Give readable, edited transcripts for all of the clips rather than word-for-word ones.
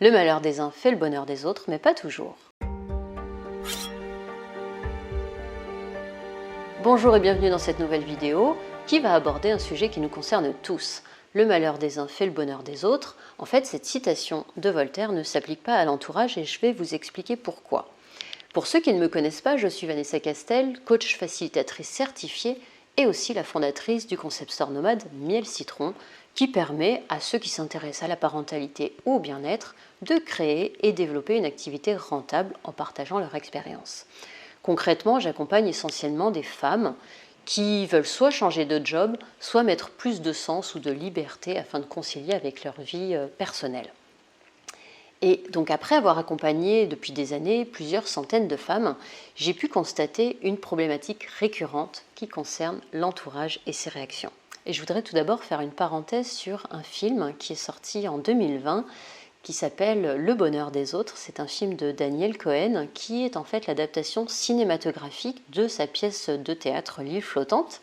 Le malheur des uns fait le bonheur des autres, mais pas toujours. Bonjour et bienvenue dans cette nouvelle vidéo qui va aborder un sujet qui nous concerne tous. Le malheur des uns fait le bonheur des autres. En fait, cette citation de Voltaire ne s'applique pas à l'entourage et je vais vous expliquer pourquoi. Pour ceux qui ne me connaissent pas, je suis Vanessa Castel, coach facilitatrice certifiée et aussi la fondatrice du concept store nomade Miel Citron, qui permet à ceux qui s'intéressent à la parentalité ou au bien-être de créer et développer une activité rentable en partageant leur expérience. Concrètement, j'accompagne essentiellement des femmes qui veulent soit changer de job, soit mettre plus de sens ou de liberté afin de concilier avec leur vie personnelle. Et donc après avoir accompagné depuis des années plusieurs centaines de femmes, j'ai pu constater une problématique récurrente qui concerne l'entourage et ses réactions. Et je voudrais tout d'abord faire une parenthèse sur un film qui est sorti en 2020 qui s'appelle Le bonheur des autres. C'est un film de Daniel Cohen qui est en fait l'adaptation cinématographique de sa pièce de théâtre L'île flottante.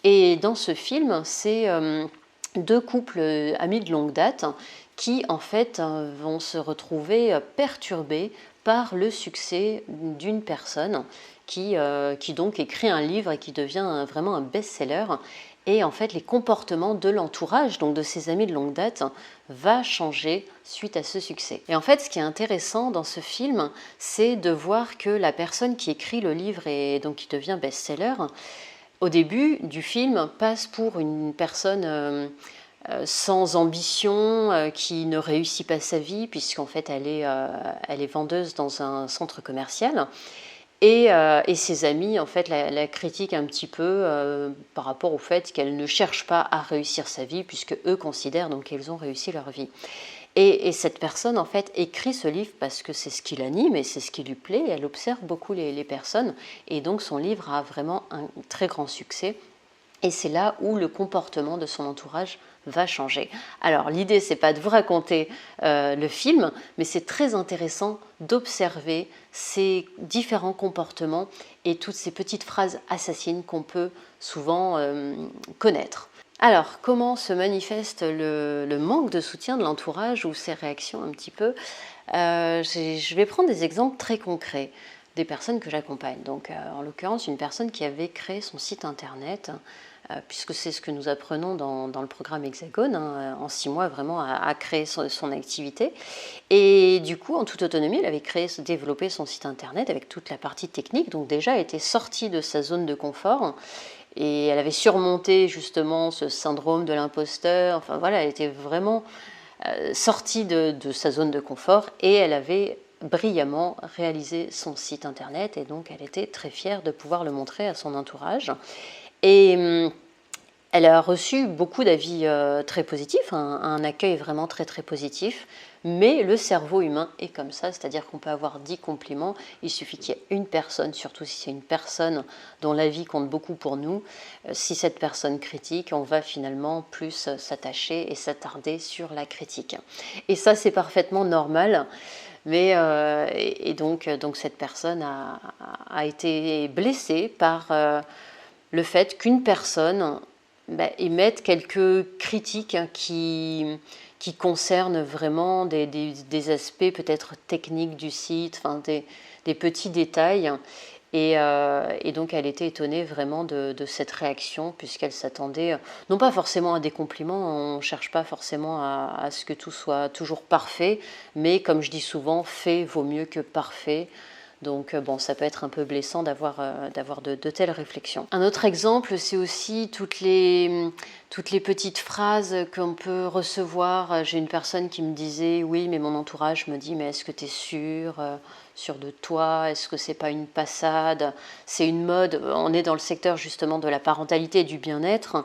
Et dans ce film, c'est deux couples amis de longue date qui en fait vont se retrouver perturbés par le succès d'une personne qui donc écrit un livre et qui devient vraiment un best-seller. Et en fait, les comportements de l'entourage, donc de ses amis de longue date, va changer suite à ce succès. Et en fait, ce qui est intéressant dans ce film, c'est de voir que la personne qui écrit le livre et donc qui devient best-seller, au début du film, passe pour une personne sans ambition, qui ne réussit pas sa vie, puisqu'en fait, elle est vendeuse dans un centre commercial. Et ses amis, en fait, la critiquent un petit peu par rapport au fait qu'elle ne cherche pas à réussir sa vie, puisque eux considèrent donc qu'elles ont réussi leur vie. Et cette personne, en fait, écrit ce livre parce que c'est ce qui l'anime et c'est ce qui lui plaît. Elle observe beaucoup les personnes. Et donc, son livre a vraiment un très grand succès. Et c'est là où le comportement de son entourage va changer. Alors l'idée, c'est pas de vous raconter le film, mais c'est très intéressant d'observer ces différents comportements et toutes ces petites phrases assassines qu'on peut souvent connaître. Alors, comment se manifeste le manque de soutien de l'entourage ou ses réactions un petit peu Je vais prendre des exemples très concrets des personnes que j'accompagne. Donc, en l'occurrence, une personne qui avait créé son site internet, puisque c'est ce que nous apprenons dans le programme Hexagone, en 6 mois vraiment à créer son activité. Et du coup, en toute autonomie, elle avait développé son site internet avec toute la partie technique, donc déjà elle était sortie de sa zone de confort. Et elle avait surmonté justement ce syndrome de l'imposteur. Enfin voilà, elle était vraiment sortie de sa zone de confort et elle avait brillamment réalisé son site internet et donc elle était très fière de pouvoir le montrer à son entourage. Et elle a reçu beaucoup d'avis très positifs, un accueil vraiment très très positif, mais le cerveau humain est comme ça, c'est-à-dire qu'on peut avoir 10 compliments, il suffit qu'il y ait une personne, surtout si c'est une personne dont l'avis compte beaucoup pour nous, si cette personne critique, on va finalement plus s'attacher et s'attarder sur la critique. Et ça, c'est parfaitement normal. Mais donc cette personne a été blessée par le fait qu'une personne émette quelques critiques qui concernent vraiment des aspects peut-être techniques du site, enfin des petits détails. Et donc elle était étonnée vraiment de cette réaction, puisqu'elle s'attendait, non pas forcément à des compliments, on ne cherche pas forcément à ce que tout soit toujours parfait, mais comme je dis souvent, fait vaut mieux que parfait. Donc bon, ça peut être un peu blessant d'avoir de telles réflexions. Un autre exemple, c'est aussi toutes les petites phrases qu'on peut recevoir. J'ai une personne qui me disait « Oui, mais mon entourage me dit « Mais est-ce que tu es sûr de toi? Est-ce que c'est pas une passade ?» C'est une mode, on est dans le secteur justement de la parentalité et du bien-être.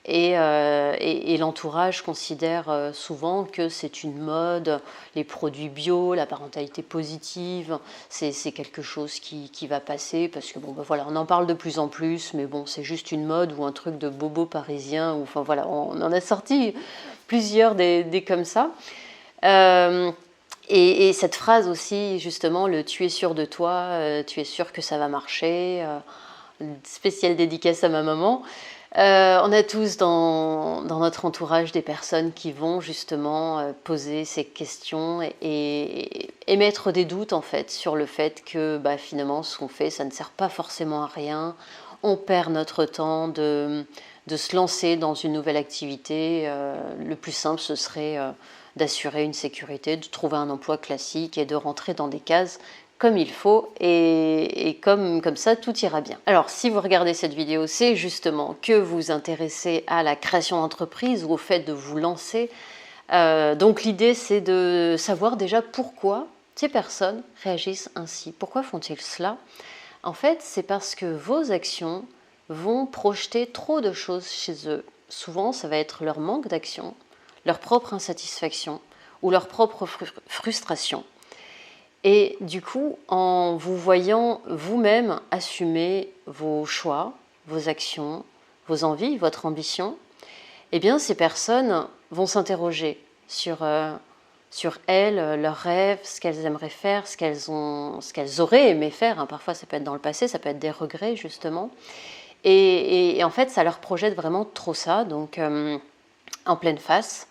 Et l'entourage considère souvent que c'est une mode, les produits bio, la parentalité positive, c'est quelque chose qui va passer parce que bon, voilà, on en parle de plus en plus, mais bon, c'est juste une mode ou un truc de bobo parisien, ou enfin voilà, on en a sorti plusieurs des comme ça. Et cette phrase aussi, justement, le « tu es sûr de toi, tu es sûr que ça va marcher », spéciale dédicace à ma maman. On a tous dans notre entourage des personnes qui vont justement poser ces questions et émettre des doutes en fait sur le fait que finalement ce qu'on fait ça ne sert pas forcément à rien, on perd notre temps de se lancer dans une nouvelle activité. Le plus simple ce serait d'assurer une sécurité, de trouver un emploi classique et de rentrer dans des cases comme il faut et comme ça tout ira bien. Alors si vous regardez cette vidéo, c'est justement que vous vous intéressez à la création d'entreprise ou au fait de vous lancer. Donc l'idée c'est de savoir déjà pourquoi ces personnes réagissent ainsi. Pourquoi font-ils cela? En fait c'est parce que vos actions vont projeter trop de choses chez eux. Souvent ça va être leur manque d'action, leur propre insatisfaction ou leur propre frustration. Et du coup, en vous voyant vous-même assumer vos choix, vos actions, vos envies, votre ambition, eh bien, ces personnes vont s'interroger sur elles, leurs rêves, ce qu'elles aimeraient faire, ce qu'elles auraient aimé faire. Hein. Parfois, ça peut être dans le passé, ça peut être des regrets, justement. Et en fait, ça leur projette vraiment trop ça, donc en pleine face.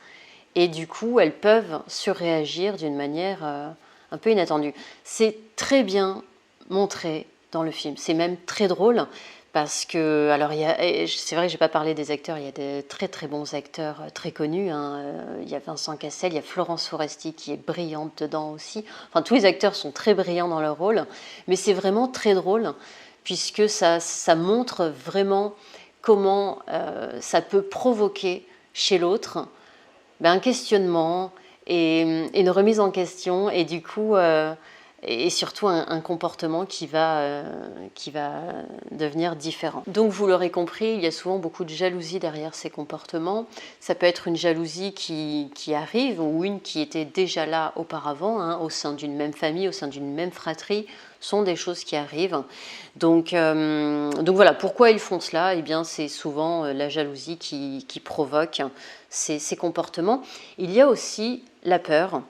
Et du coup, elles peuvent surréagir d'une manière un peu inattendue. C'est très bien montré dans le film. C'est même très drôle parce que, alors, c'est vrai que je n'ai pas parlé des acteurs, il y a des très très bons acteurs très connus. Hein. Il y a Vincent Cassel, il y a Florence Foresti qui est brillante dedans aussi. Enfin, tous les acteurs sont très brillants dans leur rôle, mais c'est vraiment très drôle puisque ça montre vraiment comment ça peut provoquer chez l'autre un questionnement et une remise en question et du coup et surtout un comportement qui va devenir différent. Donc vous l'aurez compris, il y a souvent beaucoup de jalousie derrière ces comportements. Ça peut être une jalousie qui arrive ou une qui était déjà là auparavant, hein, au sein d'une même famille, au sein d'une même fratrie, sont des choses qui arrivent. Donc voilà, pourquoi ils font cela? Eh bien, c'est souvent la jalousie qui provoque ces comportements. Il y a aussi la peur,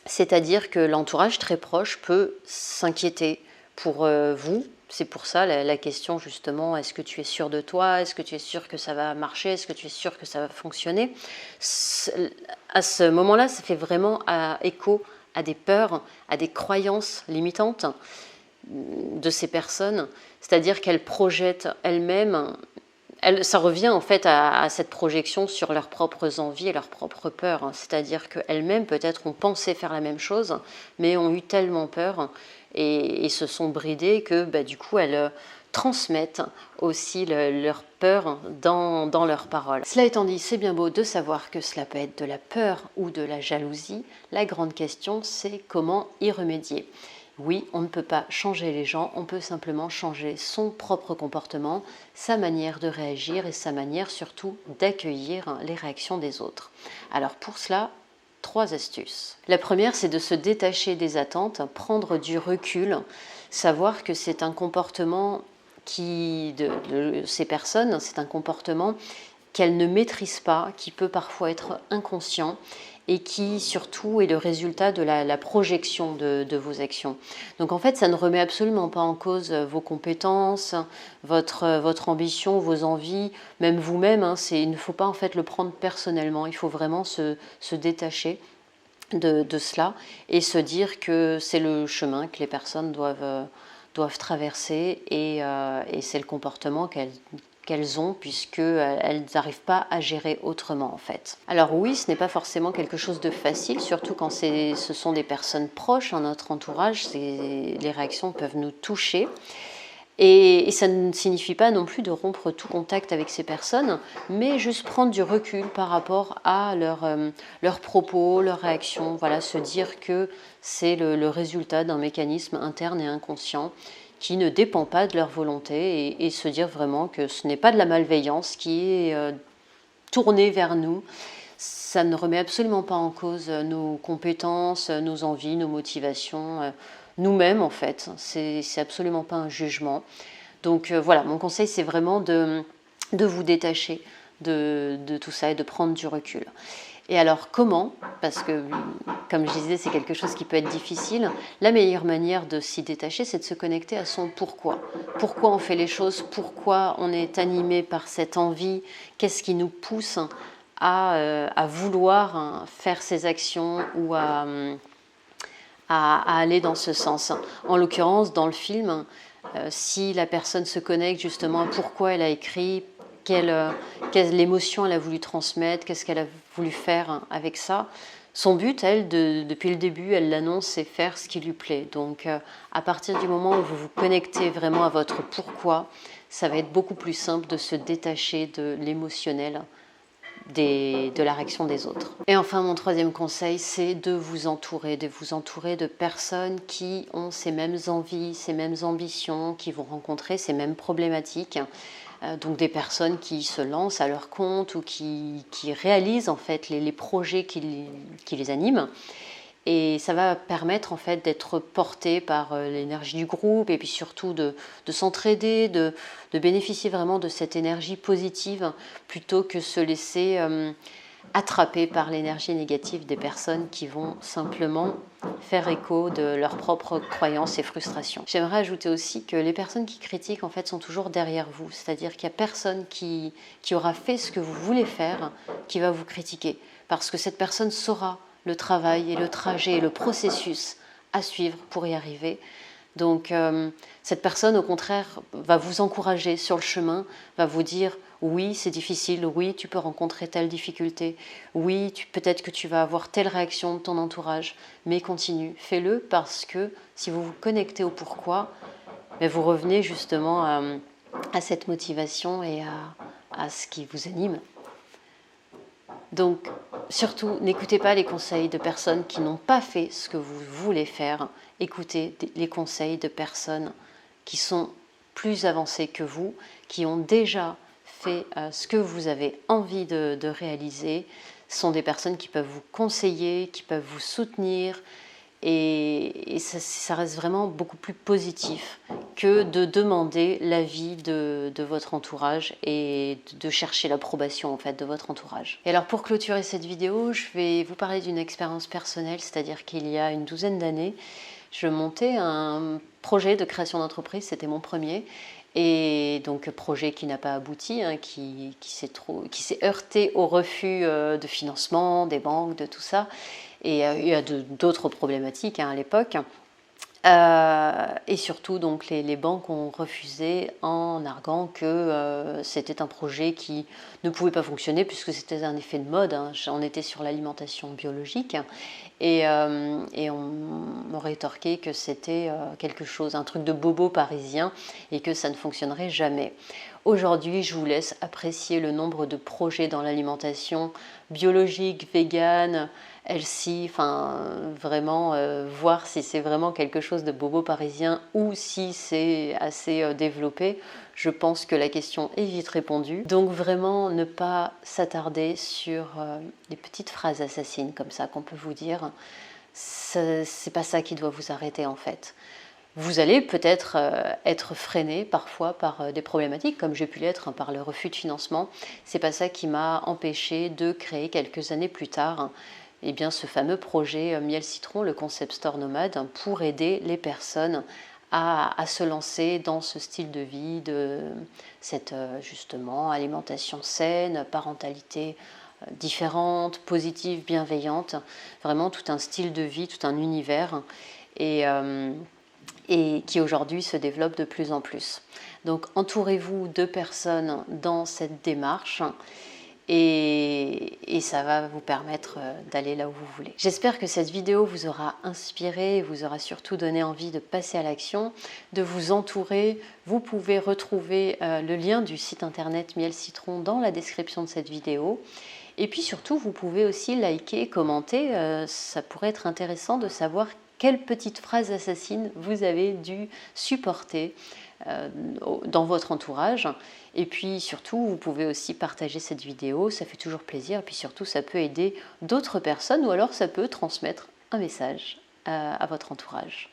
c'est-à-dire que l'entourage très proche peut s'inquiéter pour vous. C'est pour ça la question justement, est-ce que tu es sûr de toi? Est-ce que tu es sûr que ça va marcher? Est-ce que tu es sûr que ça va fonctionner? À ce moment-là, ça fait vraiment écho à des peurs, à des croyances limitantes de ces personnes, c'est-à-dire qu'elles projettent elles-mêmes, ça revient en fait à cette projection sur leurs propres envies et leurs propres peurs, hein. C'est-à-dire qu'elles-mêmes peut-être ont pensé faire la même chose, mais ont eu tellement peur et se sont bridées que du coup elles transmettent aussi leur peur dans leurs paroles. Cela étant dit, c'est bien beau de savoir que cela peut être de la peur ou de la jalousie. La grande question, c'est comment y remédier. Oui, on ne peut pas changer les gens, on peut simplement changer son propre comportement, sa manière de réagir et sa manière surtout d'accueillir les réactions des autres. Alors pour cela, 3 astuces. La première, c'est de se détacher des attentes, prendre du recul, savoir que c'est un comportement de ces personnes, c'est un comportement qu'elles ne maîtrisent pas, qui peut parfois être inconscient et qui surtout est le résultat de la projection de vos actions. Donc en fait, ça ne remet absolument pas en cause vos compétences, votre ambition, vos envies, même vous-même. Hein, il ne faut pas en fait le prendre personnellement, il faut vraiment se détacher de cela et se dire que c'est le chemin que les personnes doivent traverser et c'est le comportement qu'elles ont puisqu'elles n'arrivent pas à gérer autrement en fait. Alors oui, ce n'est pas forcément quelque chose de facile, surtout quand ce sont des personnes proches dans notre entourage, les réactions peuvent nous toucher. Et ça ne signifie pas non plus de rompre tout contact avec ces personnes, mais juste prendre du recul par rapport à leurs propos, leurs réactions. Voilà, se dire que c'est le résultat d'un mécanisme interne et inconscient qui ne dépend pas de leur volonté et se dire vraiment que ce n'est pas de la malveillance qui est tournée vers nous. Ça ne remet absolument pas en cause nos compétences, nos envies, nos motivations, nous-mêmes en fait. C'est absolument pas un jugement. Donc voilà, mon conseil c'est vraiment de vous détacher de tout ça et de prendre du recul. Et alors comment? Parce que, comme je disais, c'est quelque chose qui peut être difficile. La meilleure manière de s'y détacher, c'est de se connecter à son pourquoi. Pourquoi on fait les choses? Pourquoi on est animé par cette envie? Qu'est-ce qui nous pousse à vouloir faire ces actions ou à aller dans ce sens? En l'occurrence, dans le film, si la personne se connecte justement à pourquoi elle a écrit, quelle émotion elle a voulu transmettre, qu'est-ce qu'elle a voulu faire avec ça. Son but, elle, depuis le début, elle l'annonce, c'est faire ce qui lui plaît. Donc, à partir du moment où vous vous connectez vraiment à votre pourquoi, ça va être beaucoup plus simple de se détacher de l'émotionnel, de la réaction des autres. Et enfin, mon troisième conseil, c'est de vous entourer de personnes qui ont ces mêmes envies, ces mêmes ambitions, qui vont rencontrer ces mêmes problématiques. Donc des personnes qui se lancent à leur compte ou qui réalisent en fait les projets qui les animent. Et ça va permettre en fait d'être porté par l'énergie du groupe et puis surtout de s'entraider, de bénéficier vraiment de cette énergie positive plutôt que se laisser attraper par l'énergie négative des personnes qui vont simplement faire écho de leurs propres croyances et frustrations. J'aimerais ajouter aussi que les personnes qui critiquent en fait sont toujours derrière vous, c'est-à-dire qu'il n'y a personne qui aura fait ce que vous voulez faire qui va vous critiquer, parce que cette personne saura le travail et le trajet et le processus à suivre pour y arriver. Donc cette personne au contraire va vous encourager sur le chemin, va vous dire oui c'est difficile, oui tu peux rencontrer telle difficulté, oui peut-être que tu vas avoir telle réaction de ton entourage, mais continue, fais-le parce que si vous vous connectez au pourquoi, vous revenez justement à cette motivation et à ce qui vous anime. Donc, surtout, n'écoutez pas les conseils de personnes qui n'ont pas fait ce que vous voulez faire. Écoutez les conseils de personnes qui sont plus avancées que vous, qui ont déjà fait ce que vous avez envie de réaliser. Ce sont des personnes qui peuvent vous conseiller, qui peuvent vous soutenir. Et ça reste vraiment beaucoup plus positif que de demander l'avis de votre entourage et de chercher l'approbation en fait de votre entourage. Et alors pour clôturer cette vidéo, je vais vous parler d'une expérience personnelle, c'est-à-dire qu'il y a une douzaine d'années, je montais un projet de création d'entreprise, c'était mon premier, et donc projet qui n'a pas abouti, qui s'est heurté au refus de financement des banques, de tout ça. Et il y a d'autres problématiques à l'époque. Et surtout, donc, les banques ont refusé en arguant que c'était un projet qui ne pouvait pas fonctionner puisque c'était un effet de mode. On était sur l'alimentation biologique et on m'aurait rétorqué que c'était quelque chose, un truc de bobo parisien et que ça ne fonctionnerait jamais. Aujourd'hui, je vous laisse apprécier le nombre de projets dans l'alimentation biologique, végane, healthy, enfin vraiment voir si c'est vraiment quelque chose de bobo parisien ou si c'est assez développé. Je pense que la question est vite répondue. Donc vraiment ne pas s'attarder sur des petites phrases assassines comme ça qu'on peut vous dire. C'est pas ça qui doit vous arrêter en fait. Vous allez peut-être être freiné parfois par des problématiques, comme j'ai pu l'être par le refus de financement. C'est pas ça qui m'a empêché de créer quelques années plus tard eh bien, ce fameux projet Miel Citron, le concept store nomade, pour aider les personnes à se lancer dans ce style de vie, de cette justement alimentation saine, parentalité différente, positive, bienveillante, vraiment tout un style de vie, tout un univers. Et qui aujourd'hui se développe de plus en plus. Donc entourez-vous de personnes dans cette démarche et ça va vous permettre d'aller là où vous voulez. J'espère que cette vidéo vous aura inspiré, vous aura surtout donné envie de passer à l'action, de vous entourer. Vous pouvez retrouver le lien du site internet Miel Citron dans la description de cette vidéo. Et puis surtout, vous pouvez aussi liker, commenter. Ça pourrait être intéressant de savoir quelle petite phrase assassine vous avez dû supporter dans votre entourage. Et puis surtout, vous pouvez aussi partager cette vidéo, ça fait toujours plaisir. Et puis surtout, ça peut aider d'autres personnes ou alors ça peut transmettre un message à votre entourage.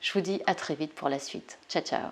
Je vous dis à très vite pour la suite. Ciao, ciao!